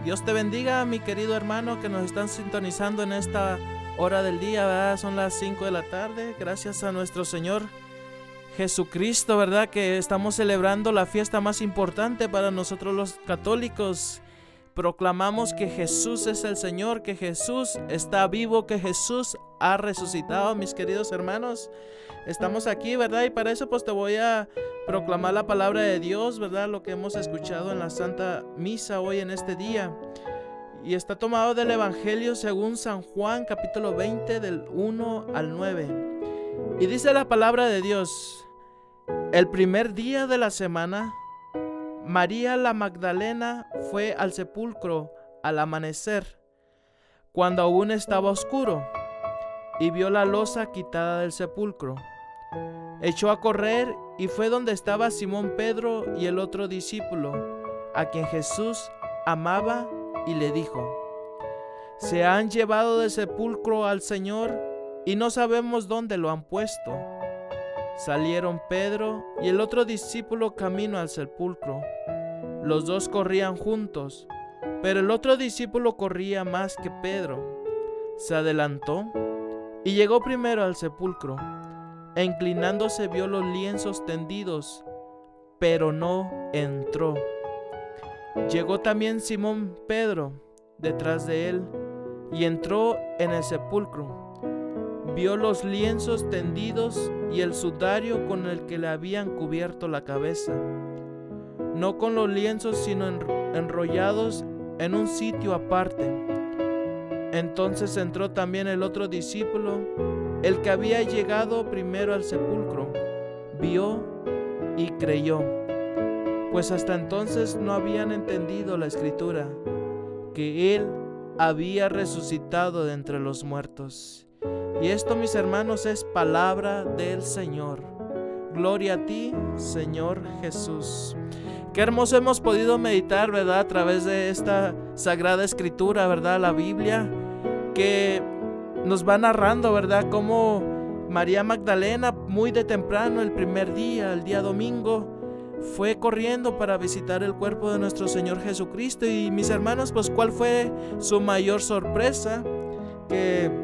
Dios te bendiga, mi querido hermano, que nos están sintonizando en esta hora del día, ¿verdad? Son las 5 de la tarde. Gracias a nuestro Señor Jesucristo, ¿verdad? Que estamos celebrando la fiesta más importante para nosotros los católicos. Proclamamos que Jesús es el Señor, que Jesús está vivo, que Jesús ha resucitado, mis queridos hermanos. Estamos aquí, ¿verdad? Y para eso pues te voy a proclamar la palabra de Dios, ¿verdad? Lo que hemos escuchado en la Santa Misa hoy en este día. Y está tomado del Evangelio según San Juan, capítulo 20, del 1 al 9. Y dice la palabra de Dios: el primer día de la semana, María la Magdalena fue al sepulcro al amanecer, cuando aún estaba oscuro, y vio la losa quitada del sepulcro. Echó a correr y fue donde estaba Simón Pedro y el otro discípulo, a quien Jesús amaba, y le dijo: se han llevado del sepulcro al Señor y no sabemos dónde lo han puesto. Salieron Pedro y el otro discípulo camino al sepulcro. Los dos corrían juntos, pero el otro discípulo corría más que Pedro. Se adelantó y llegó primero al sepulcro, e inclinándose vio los lienzos tendidos, pero no entró. Llegó también Simón Pedro detrás de él, y entró en el sepulcro. Vio los lienzos tendidos y el sudario con el que le habían cubierto la cabeza, no con los lienzos sino enrollados en un sitio aparte. Entonces entró también el otro discípulo, el que había llegado primero al sepulcro, vio y creyó, pues hasta entonces no habían entendido la Escritura, que Él había resucitado de entre los muertos. Y esto, mis hermanos, es palabra del Señor. Gloria a ti, Señor Jesús. Qué hermoso hemos podido meditar, ¿verdad? A través de esta Sagrada Escritura, ¿verdad? La Biblia, que nos va narrando, ¿verdad? Cómo María Magdalena, muy de temprano, el primer día, el día domingo, fue corriendo para visitar el cuerpo de nuestro Señor Jesucristo. Y mis hermanos, pues ¿cuál fue su mayor sorpresa? Que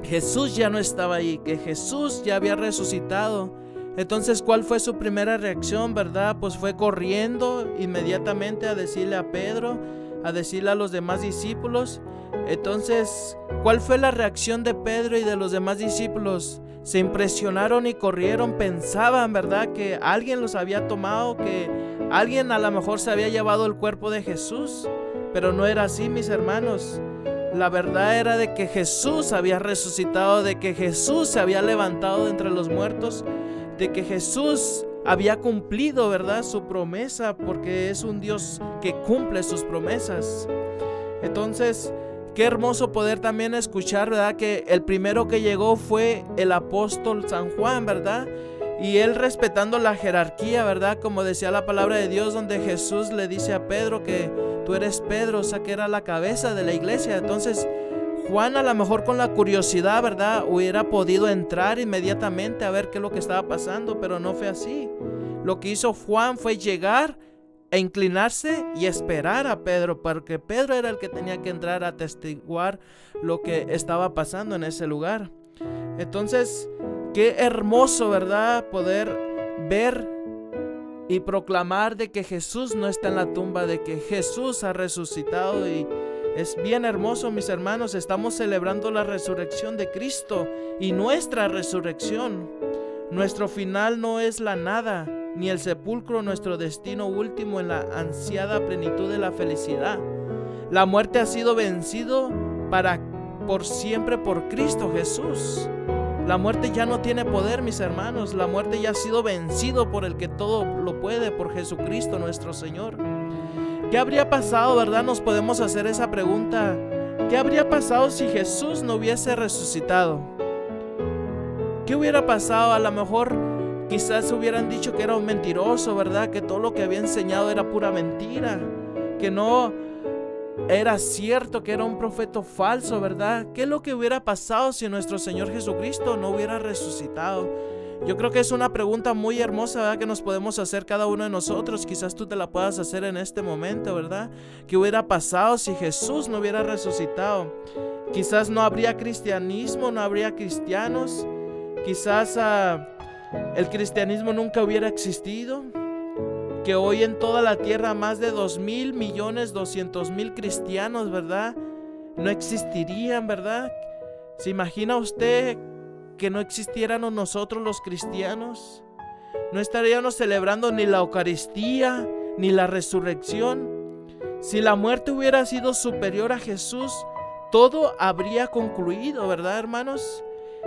Jesús ya no estaba ahí, que Jesús ya había resucitado. Entonces, ¿cuál fue su primera reacción, verdad? Pues fue corriendo inmediatamente a decirle a Pedro, a decirle a los demás discípulos. Entonces, ¿cuál fue la reacción de Pedro y de los demás discípulos? Se impresionaron y corrieron, pensaban, ¿verdad?, que alguien los había tomado, que alguien a lo mejor se había llevado el cuerpo de Jesús. Pero no era así, mis hermanos. La verdad era de que Jesús había resucitado, de que Jesús se había levantado de entre los muertos, de que Jesús había cumplido, ¿verdad?, su promesa, porque es un Dios que cumple sus promesas. Entonces, qué hermoso poder también escuchar, ¿verdad?, que el primero que llegó fue el apóstol San Juan, ¿verdad? Y él respetando la jerarquía, ¿verdad? Como decía la palabra de Dios, donde Jesús le dice a Pedro que tú eres Pedro, o sea que era la cabeza de la iglesia. Entonces Juan, a lo mejor con la curiosidad, ¿verdad?, hubiera podido entrar inmediatamente a ver qué es lo que estaba pasando, pero no fue así. Lo que hizo Juan fue llegar e inclinarse y esperar a Pedro, porque Pedro era el que tenía que entrar a atestiguar lo que estaba pasando en ese lugar. Entonces, qué hermoso, ¿verdad?, poder ver y proclamar de que Jesús no está en la tumba, de que Jesús ha resucitado. Y es bien hermoso, mis hermanos. Estamos celebrando la resurrección de Cristo y nuestra resurrección. Nuestro final no es la nada, ni el sepulcro nuestro destino último en la ansiada plenitud de la felicidad. La muerte ha sido vencido por siempre por Cristo Jesús. La muerte ya no tiene poder, mis hermanos. La muerte ya ha sido vencido por el que todo lo puede, por Jesucristo nuestro Señor. ¿Qué habría pasado, verdad? Nos podemos hacer esa pregunta. ¿Qué habría pasado si Jesús no hubiese resucitado? ¿Qué hubiera pasado? A lo mejor quizás hubieran dicho que era un mentiroso, ¿verdad? Que todo lo que había enseñado era pura mentira, que no era cierto, que era un profeta falso, ¿verdad? ¿Qué es lo que hubiera pasado si nuestro Señor Jesucristo no hubiera resucitado? Yo creo que es una pregunta muy hermosa, ¿verdad?, que nos podemos hacer cada uno de nosotros. Quizás tú te la puedas hacer en este momento, ¿verdad? ¿Qué hubiera pasado si Jesús no hubiera resucitado? Quizás no habría cristianismo, no habría cristianos. Quizás el cristianismo nunca hubiera existido. Que hoy en toda la tierra más de 2.200.000 cristianos, ¿verdad?, no existirían, ¿verdad? ¿Se imagina usted que no existiéramos nosotros los cristianos? No estaríamos celebrando ni la Eucaristía ni la resurrección. Si la muerte hubiera sido superior a Jesús, todo habría concluido, ¿verdad, hermanos?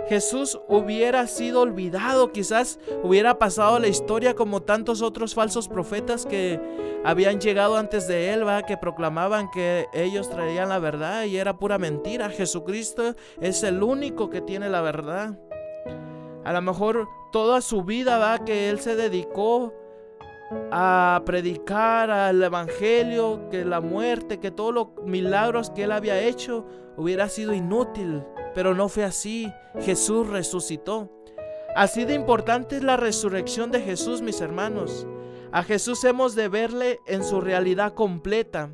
Jesús hubiera sido olvidado, quizás hubiera pasado a la historia como tantos otros falsos profetas que habían llegado antes de él, ¿verdad?, que proclamaban que ellos traían la verdad y era pura mentira. Jesucristo es el único que tiene la verdad. A lo mejor toda su vida, ¿verdad?, que él se dedicó a predicar al evangelio, que la muerte, que todos los milagros que él había hecho hubiera sido inútil. Pero no fue así. Jesús resucitó. Así de importante es la resurrección de Jesús, mis hermanos. A Jesús hemos de verle en su realidad completa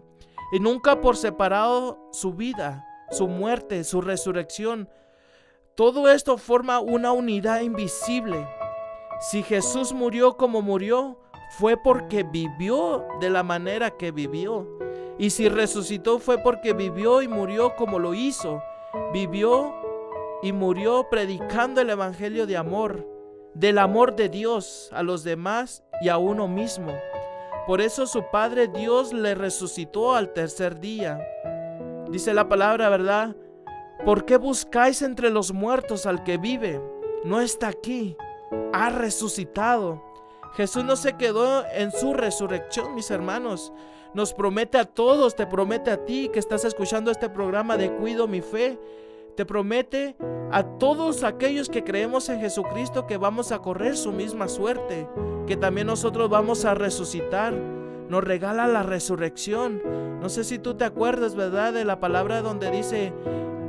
y nunca por separado su vida, su muerte, su resurrección. Todo esto forma una unidad invisible. Si Jesús murió como murió, fue porque vivió de la manera que vivió. Y si resucitó, fue porque vivió y murió como lo hizo. Vivió y murió predicando el evangelio de amor, del amor de Dios a los demás y a uno mismo. Por eso su Padre Dios le resucitó al tercer día. Dice la palabra, ¿verdad? ¿Por qué buscáis entre los muertos al que vive? No está aquí, ha resucitado. Jesús no se quedó en su resurrección, mis hermanos. Nos promete a todos, te promete a ti que estás escuchando este programa de Cuido mi Fe. Te promete a todos aquellos que creemos en Jesucristo que vamos a correr su misma suerte, que también nosotros vamos a resucitar. Nos regala la resurrección. No sé si tú te acuerdas, ¿verdad?, de la palabra donde dice,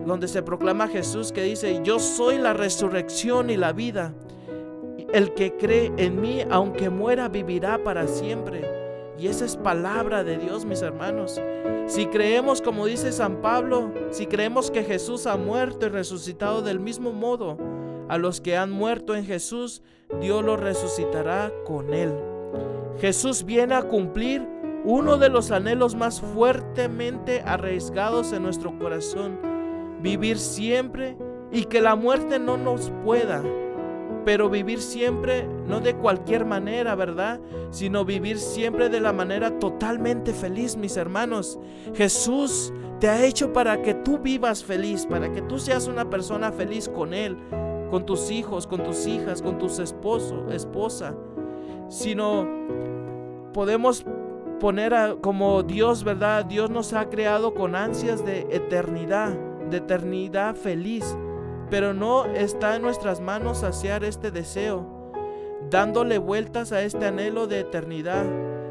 donde se proclama Jesús, que dice: yo soy la resurrección y la vida. El que cree en mí, aunque muera, vivirá para siempre. Y esa es palabra de Dios, mis hermanos. Si creemos, como dice San Pablo, si creemos que Jesús ha muerto y resucitado del mismo modo, a los que han muerto en Jesús, Dios los resucitará con él. Jesús viene a cumplir uno de los anhelos más fuertemente arriesgados en nuestro corazón: vivir siempre y que la muerte no nos pueda. Pero vivir siempre, no de cualquier manera, ¿verdad?, sino vivir siempre de la manera totalmente feliz, mis hermanos. Jesús te ha hecho para que tú vivas feliz, para que tú seas una persona feliz con Él, con tus hijos, con tus hijas, con tus esposa. Sino podemos poner como Dios, ¿verdad? Dios nos ha creado con ansias de eternidad feliz. Pero no está en nuestras manos saciar este deseo, dándole vueltas a este anhelo de eternidad.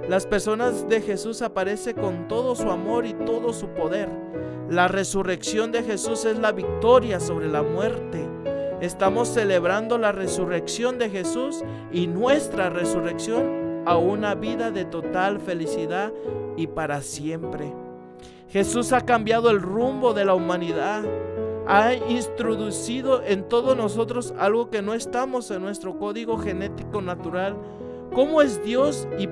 Las personas de Jesús aparecen con todo su amor y todo su poder. La resurrección de Jesús es la victoria sobre la muerte. Estamos celebrando la resurrección de Jesús y nuestra resurrección a una vida de total felicidad y para siempre. Jesús ha cambiado el rumbo de la humanidad. Ha introducido en todos nosotros algo que no estamos en nuestro código genético natural. ¿Cómo es Dios y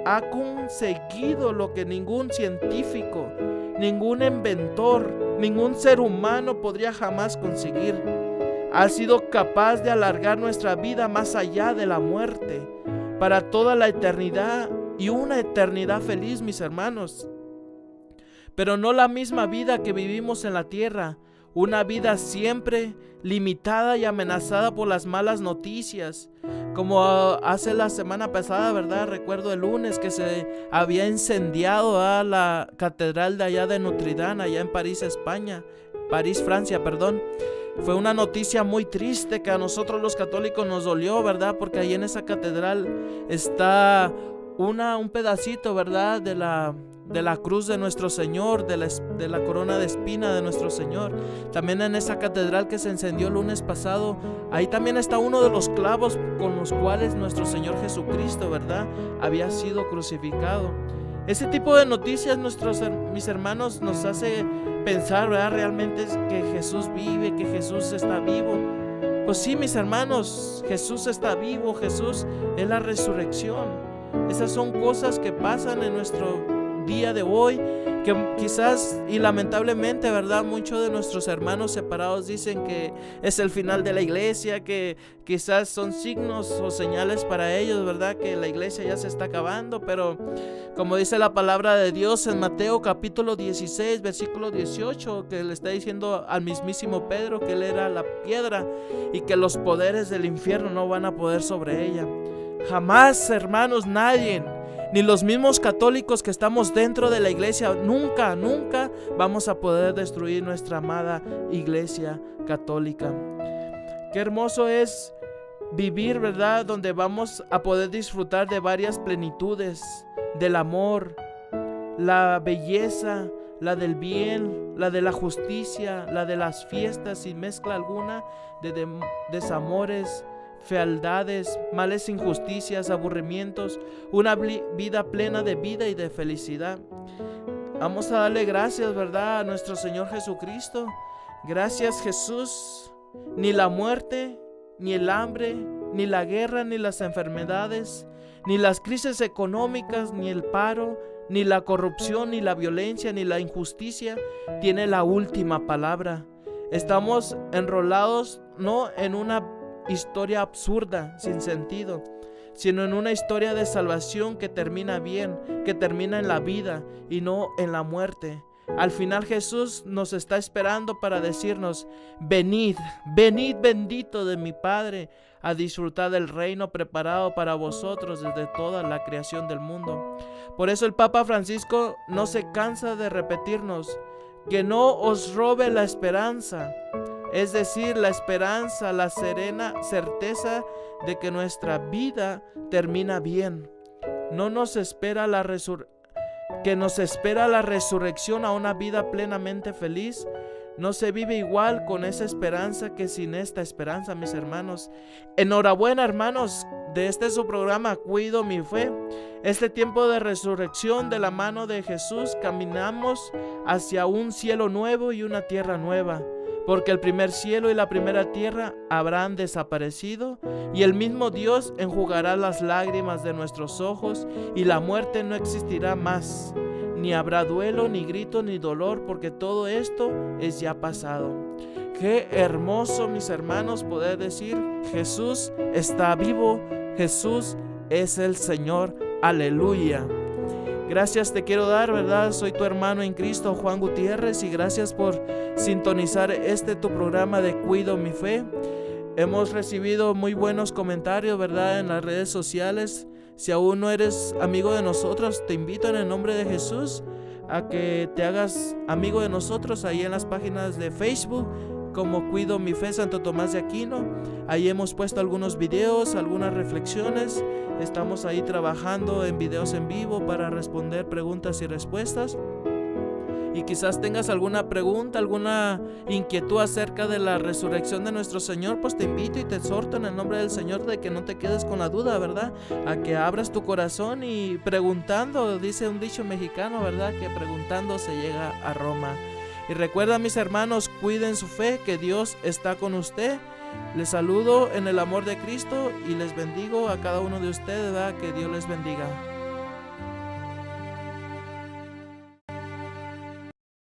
ha conseguido lo que ningún científico, ningún inventor, ningún ser humano podría jamás conseguir? Ha sido capaz de alargar nuestra vida más allá de la muerte, para toda la eternidad y una eternidad feliz, mis hermanos. Pero no la misma vida que vivimos en la tierra, una vida siempre limitada y amenazada por las malas noticias, como hace la semana pasada, ¿verdad? Recuerdo el lunes que se había incendiado a la catedral de allá de Notre Dame, allá en París, Francia, perdón. Fue una noticia muy triste que a nosotros los católicos nos dolió, ¿verdad? Porque ahí en esa catedral está un pedacito, ¿verdad?, de la de la cruz de nuestro Señor, de la corona de espina de nuestro Señor. También en esa catedral que se encendió el lunes pasado, ahí también está uno de los clavos con los cuales nuestro Señor Jesucristo, ¿verdad?, había sido crucificado. Ese tipo de noticias, mis hermanos, nos hace pensar, ¿verdad?, realmente es que Jesús vive, que Jesús está vivo. Pues sí, mis hermanos, Jesús está vivo, Jesús es la resurrección. Esas son cosas que pasan en nuestro día de hoy, que quizás y lamentablemente, ¿verdad?, muchos de nuestros hermanos separados dicen que es el final de la iglesia, que quizás son signos o señales para ellos, ¿verdad?, que la iglesia ya se está acabando. Pero como dice la palabra de Dios en Mateo capítulo 16 versículo 18, que le está diciendo al mismísimo Pedro que él era la piedra y que los poderes del infierno no van a poder sobre ella. Jamás, hermanos, nadie, ni los mismos católicos que estamos dentro de la iglesia, nunca vamos a poder destruir nuestra amada iglesia católica. Qué hermoso es vivir, ¿verdad?, donde vamos a poder disfrutar de varias plenitudes, del amor, la belleza, la del bien, la de la justicia, la de las fiestas sin mezcla alguna de desamores, fealdades, males, injusticias, aburrimientos, una vida plena de vida y de felicidad. Vamos a darle gracias, ¿verdad?, a nuestro Señor Jesucristo. Gracias, Jesús. Ni la muerte, ni el hambre, ni la guerra, ni las enfermedades, ni las crisis económicas, ni el paro, ni la corrupción, ni la violencia, ni la injusticia tiene la última palabra. Estamos enrolados no en una historia absurda, sin sentido, sino en una historia de salvación que termina bien, que termina en la vida y no en la muerte. Al final Jesús nos está esperando para decirnos: venid, venid bendito de mi Padre, a disfrutar del reino preparado para vosotros desde toda la creación del mundo. Por eso el Papa Francisco no se cansa de repetirnos que no os robe la esperanza, es decir, la esperanza, la serena certeza de que nuestra vida termina bien. No nos espera que nos espera la resurrección a una vida plenamente feliz. No se vive igual con esa esperanza que sin esta esperanza, mis hermanos. Enhorabuena, hermanos, de este su programa Cuido mi Fe. Este tiempo de resurrección de la mano de Jesús, caminamos hacia un cielo nuevo y una tierra nueva, porque el primer cielo y la primera tierra habrán desaparecido, y el mismo Dios enjugará las lágrimas de nuestros ojos, y la muerte no existirá más. Ni habrá duelo, ni grito, ni dolor, porque todo esto es ya pasado. Qué hermoso, mis hermanos, poder decir: Jesús está vivo, Jesús es el Señor. Aleluya. Gracias te quiero dar, ¿verdad? Soy tu hermano en Cristo, Juan Gutiérrez, y gracias por sintonizar tu programa de Cuido mi Fe. Hemos recibido muy buenos comentarios, ¿verdad?, en las redes sociales. Si aún no eres amigo de nosotros, te invito en el nombre de Jesús a que te hagas amigo de nosotros ahí en las páginas de Facebook como Cuido mi Fe Santo Tomás de Aquino. Ahí hemos puesto algunos videos, algunas reflexiones. Estamos ahí trabajando en videos en vivo para responder preguntas y respuestas. Y quizás tengas alguna pregunta, alguna inquietud acerca de la resurrección de nuestro Señor, pues te invito y te exhorto en el nombre del Señor de que no te quedes con la duda, ¿verdad? A que abras tu corazón y preguntando, dice un dicho mexicano, ¿verdad?, que preguntando se llega a Roma. Y recuerda, mis hermanos, cuiden su fe, que Dios está con usted. Les saludo en el amor de Cristo y les bendigo a cada uno de ustedes, ¿verdad? Que Dios les bendiga.